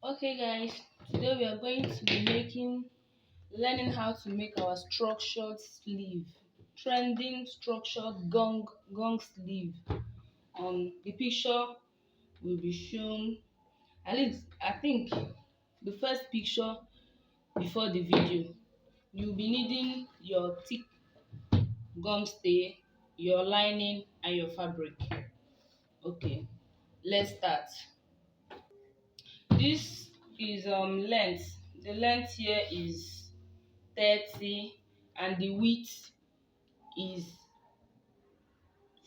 Okay guys, today we are going to be learning how to make our structured sleeve, trending structured gong sleeve. The picture will be shown, at least I think the first picture before the video. You'll be needing your thick gum stay, your lining and your fabric. Okay, let's start. This is length. The length here is 30 and the width is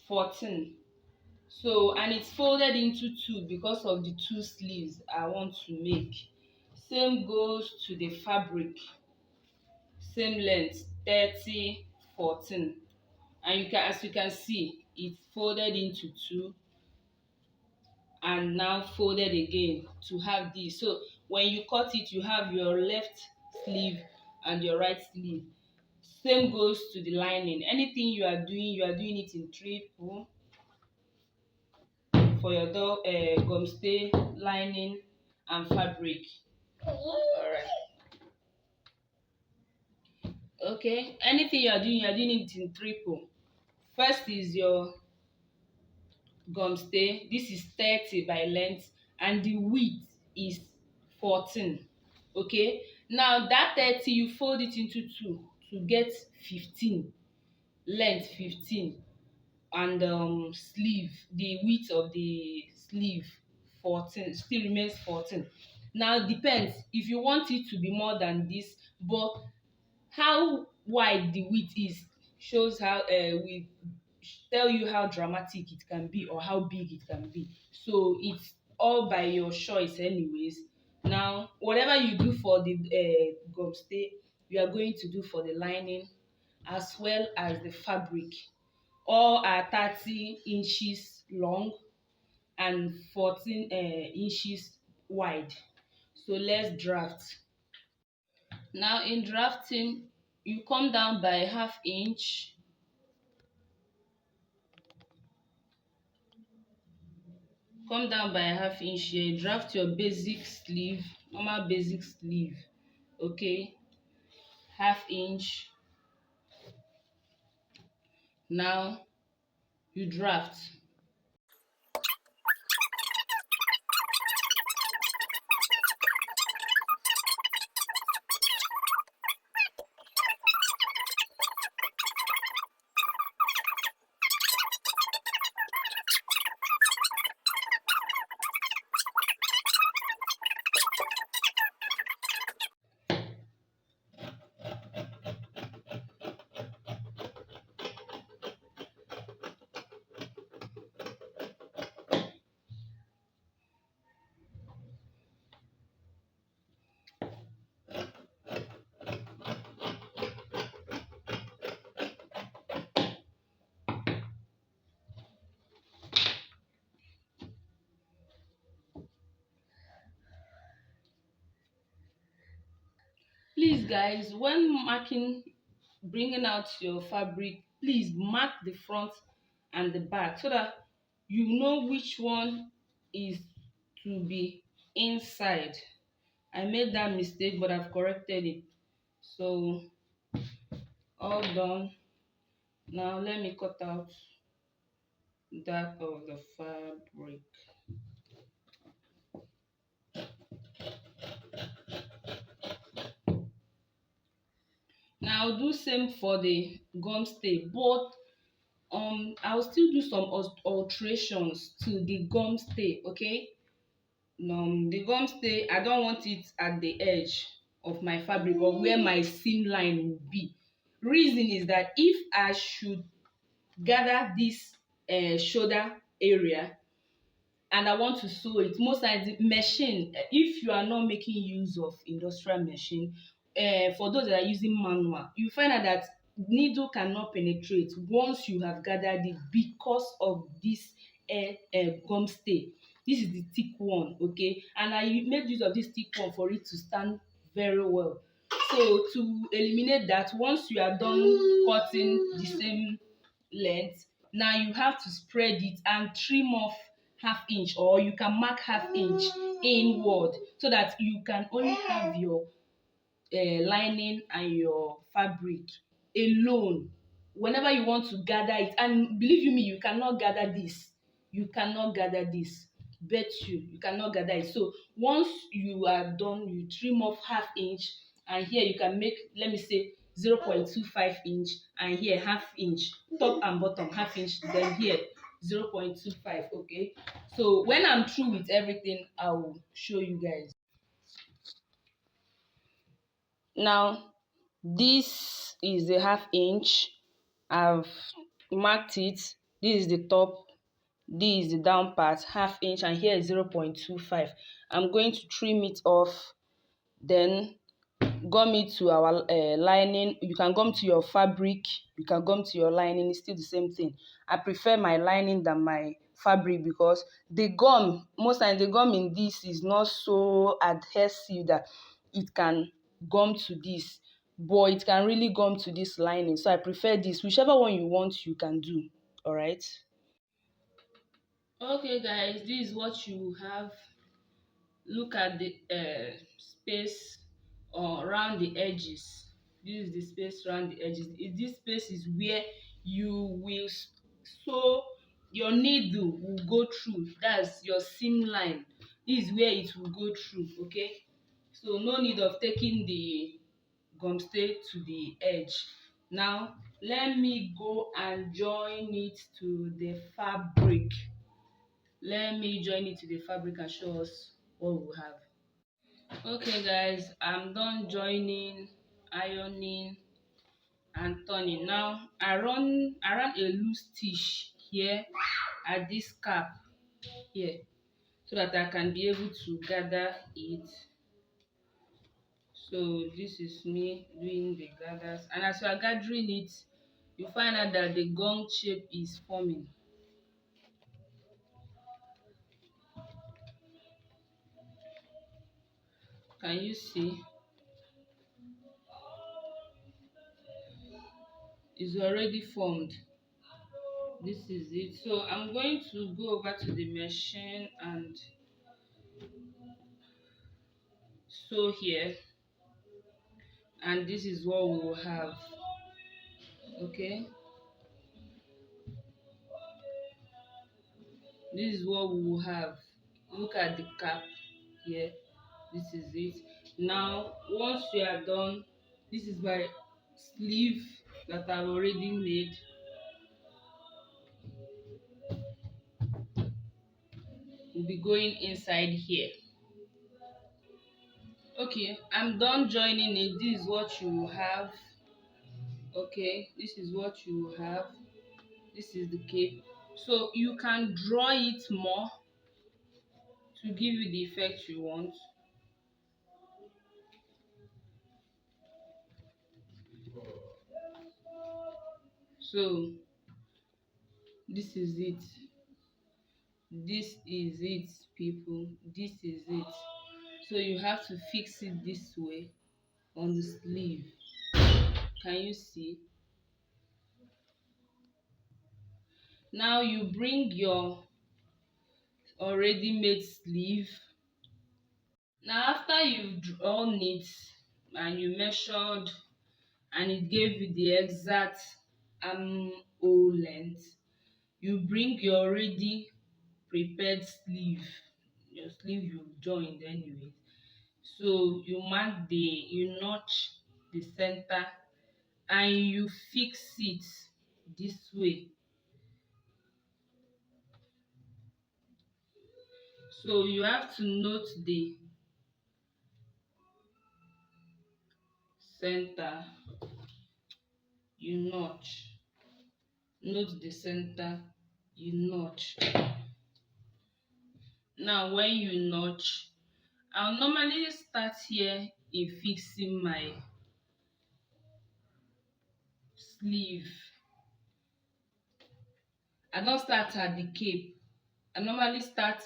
14. So, and it's folded into two because of the two sleeves I want to make. Same goes to the fabric. Same length, 30, 14. And as you can see, it's folded into two and now folded again to have this. So when you cut it, you have your left sleeve and your right sleeve. Same goes to the lining. Anything you are doing it in triple for your gum stay, lining and fabric. All right. Okay, anything you are doing it in triple. First is your gum stay. This is 30 by length and the width is 14. Okay, now that 30 you fold it into two to get 15. Length 15 and sleeve, the width of the sleeve 14, still remains 14. Now depends if you want it to be more than this, but how wide the width is shows how we tell you how dramatic it can be or how big it can be. So it's all by your choice anyways. Now whatever you do for the gum stay, you are going to do for the lining as well as the fabric. All are 30 inches long and 14 inches wide. So let's draft. Now in drafting, you come down by ½ inch. Come down by ½ inch here. Draft your basic sleeve, normal basic sleeve. Okay, ½ inch. Now you draft. Please guys, when marking, bringing out your fabric, please mark the front and the back so that you know which one is to be inside. I made that mistake, but I've corrected it. So all done. Now let me cut out that of the fabric. Now I'll do same for the gum stay, but I'll still do some alterations to the gum stay. Okay, the gum stay, I don't want it at the edge of my fabric or where my seam line will be. Reason is that if I should gather this shoulder area and I want to sew it, most times the machine, if you are not making use of industrial machine, for those that are using manual, you find out that needle cannot penetrate once you have gathered it because of this gum stay. This is the thick one, okay, and I made use of this thick one for it to stand very well. So to eliminate that, once you are done cutting the same length, now you have to spread it and trim off ½ inch, or you can mark ½ inch inward, so that you can only have your lining and your fabric alone whenever you want to gather it. And believe you me, you cannot gather this, bet you cannot gather it. So once you are done, you trim off half inch, and here you can make, let me say, 0.25 inch, and here half inch, top and bottom half inch, then here 0.25. Okay, so when I'm through with everything, I will show you guys. Now this is the half inch. I've marked it. This is the top, this is the down part, half inch, and here is 0.25. I'm going to trim it off, then gum it to our lining. You can gum to your fabric, you can gum to your lining, it's still the same thing. I prefer my lining than my fabric because the gum, most times the gum in this is not so adhesive that it can gum to this, but it can really gum to this lining. So I prefer this. Whichever one you want, you can do. All right. Okay guys, this is what you have. Look at the space around the edges. This is the space around the edges. This space is where you will sew, your needle will go through. That's your seam line. This is where it will go through. Okay, so no need of taking the gum stay to the edge. Now let me go and join it to the fabric. Let me join it to the fabric and show us what we have. Okay guys, I'm done joining, ironing and turning. Now I ran a loose stitch here at this cap here, so that I can be able to gather it. So this is me doing the gathers, and as you are gathering it, you find out that the gong shape is forming. Can you see? It's already formed. This is it. So I'm going to go over to the machine and sew here, and this is what we will have. Okay, this is what we will have. Look at the cap here. This is it. Now once we are done, this is my sleeve that I've already made. Will be going inside here. Okay, I'm done joining it. This is what you will have. Okay, this is what you will have. This is the cape. So you can draw it more to give you the effect you want. So this is it. This is it, people. This is it. So you have to fix it this way on the sleeve. Can you see? Now you bring your already made sleeve. Now after you've drawn it and you measured and it gave you the exact armhole length, you bring your already prepared sleeve, your sleeve you've joined anyway. So you notch the center and you fix it this way. So you have to note the center, you note the center, you notch. Now when you notch, I'll normally start here in fixing my sleeve. I don't start at the cape. I normally start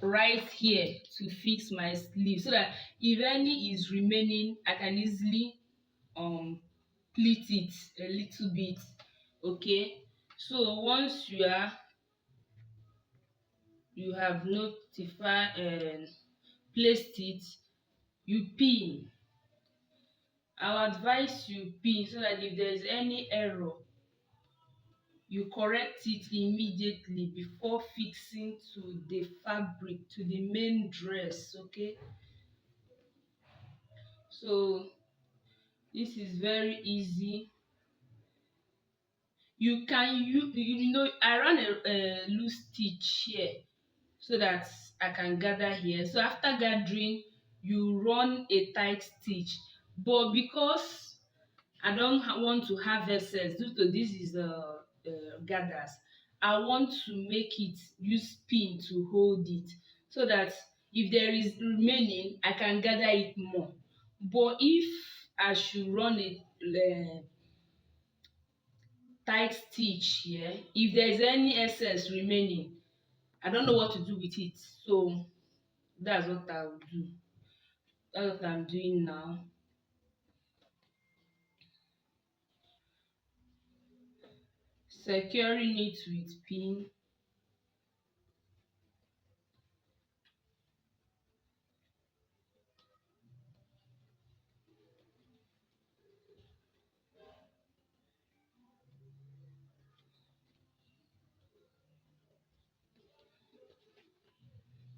right here to fix my sleeve, so that if any is remaining, I can easily pleat it a little bit. Okay, so once you are you have notified placed it, you pin. I will advise you pin so that if there is any error, you correct it immediately before fixing to the fabric, to the main dress. Okay, so this is very easy. You can I run a loose stitch here so that I can gather here. So after gathering, you run a tight stitch, but because I don't want to have excess due to this is gathers, I want to make it use pin to hold it so that if there is remaining, I can gather it more. But if I should run a tight stitch here, if there is any excess remaining, I don't know what to do with it. So that's what I'll do. That's what I'm doing now. Securing it with pin.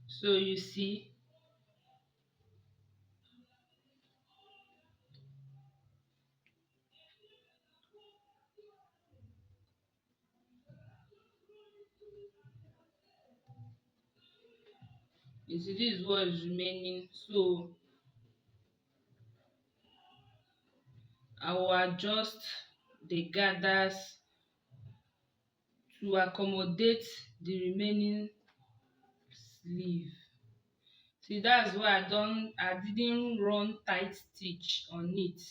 So you see this is what is remaining. So I will adjust the gathers to accommodate the remaining sleeve. See, that's why I didn't run tight stitch on it,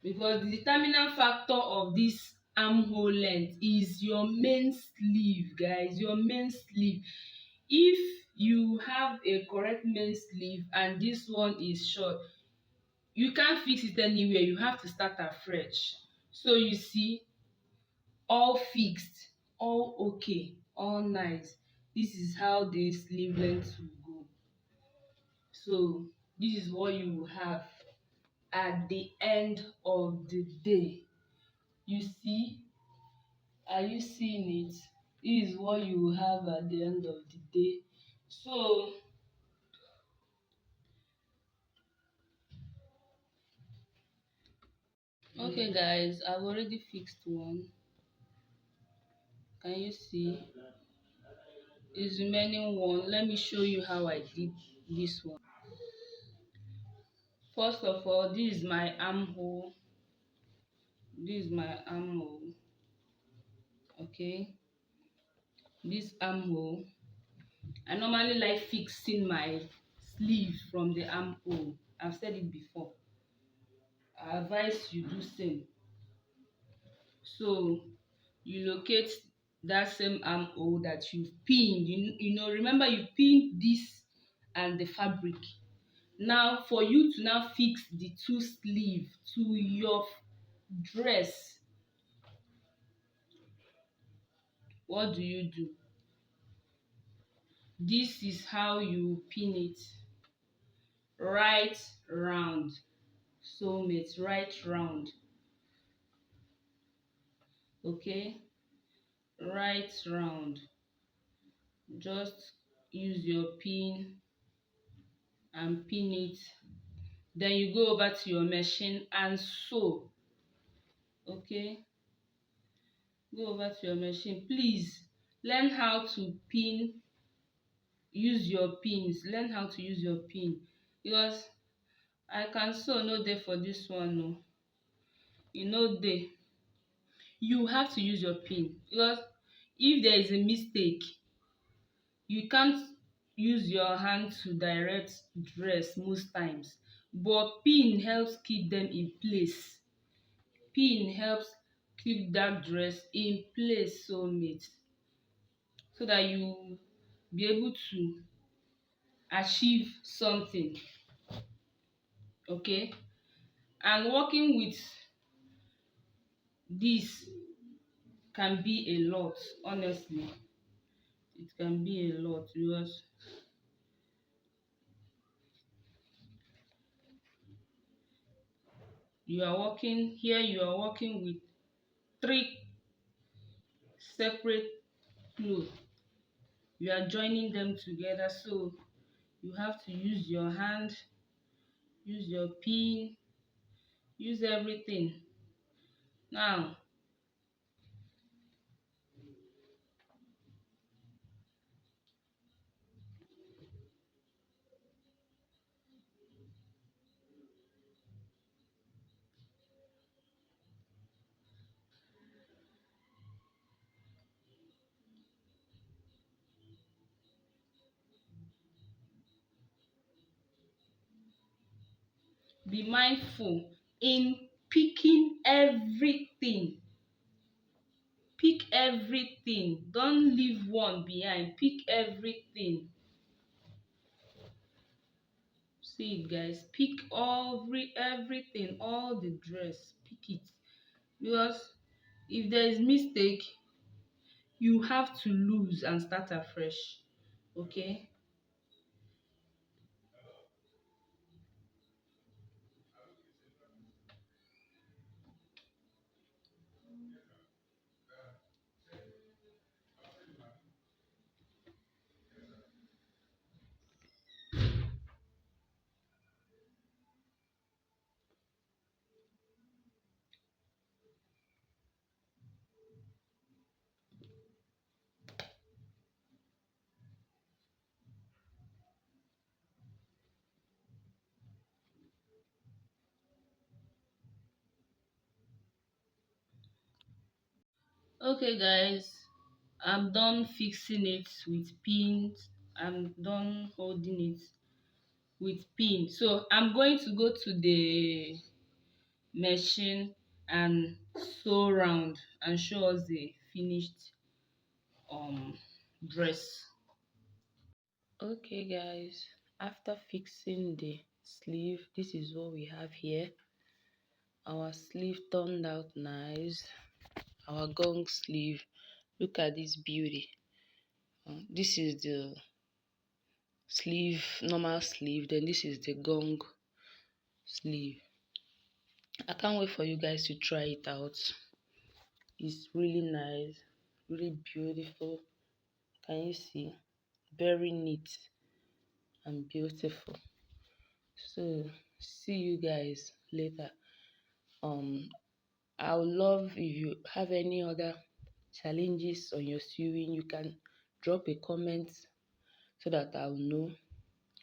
because the determinant factor of this armhole length is your main sleeve, guys. Your main sleeve. If you have a correct main sleeve and this one is short, you can't fix it anywhere. You have to start afresh. So you see, all fixed, all okay, all nice. This is how the sleeve length will go. So this is what you will have at the end of the day. You see, are you seeing it? This is what you will have at the end of the day. So okay guys, I've already fixed one. Can you see? Is remaining one. Let me show you how I did this one. First of all, this is my armhole. This is my armhole. Okay, this armhole. I normally like fixing my sleeve from the armhole. I've said it before. I advise you do same. So you locate that same armhole that you've pinned. Remember you pinned this and the fabric. Now for you to now fix the two sleeve to your dress, what do? This is how you pin it. Right round. Soulmates, right round. Okay, right round. Just use your pin and pin it. Then you go over to your machine and sew. Okay, go over to your machine. Please learn how to pin. Use your pins. Learn how to use your pin, because I can sew no dey for this one. No, dey. You have to use your pin, because if there is a mistake, you can't use your hand to direct dress most times, but pin helps keep them in place. Pin helps keep that dress in place, soulmate, so that you be able to achieve something. Okay, and working with this can be a lot, honestly. it can be a lot because you are working with three separate clothes. You are joining them together, so you have to use your hand, use your pin, use everything. Now, be mindful in picking everything. Pick everything. Don't leave one behind. Pick everything. See it, guys. Pick everything, all the dress. Pick it. Because if there is mistake, you have to lose and start afresh. Okay? Okay, guys. I'm done fixing it with pins. I'm done holding it with pin. So I'm going to go to the machine and sew round and show us the finished dress. Okay, guys, after fixing the sleeve, this is what we have here. Our sleeve turned out nice. Our gong sleeve, look at this beauty. This is the sleeve, normal sleeve, then this is the gong sleeve. I can't wait for you guys to try it out. It's really nice, really beautiful. Can you see? Very neat and beautiful. So see you guys later. um I would love if you have any other challenges on your sewing, you can drop a comment so that I'll know,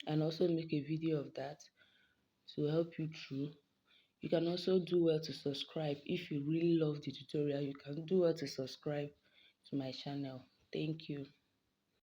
and also make a video of that to help you through. You can also do well to subscribe. If you really love the tutorial, you can do well to subscribe to my channel. Thank you.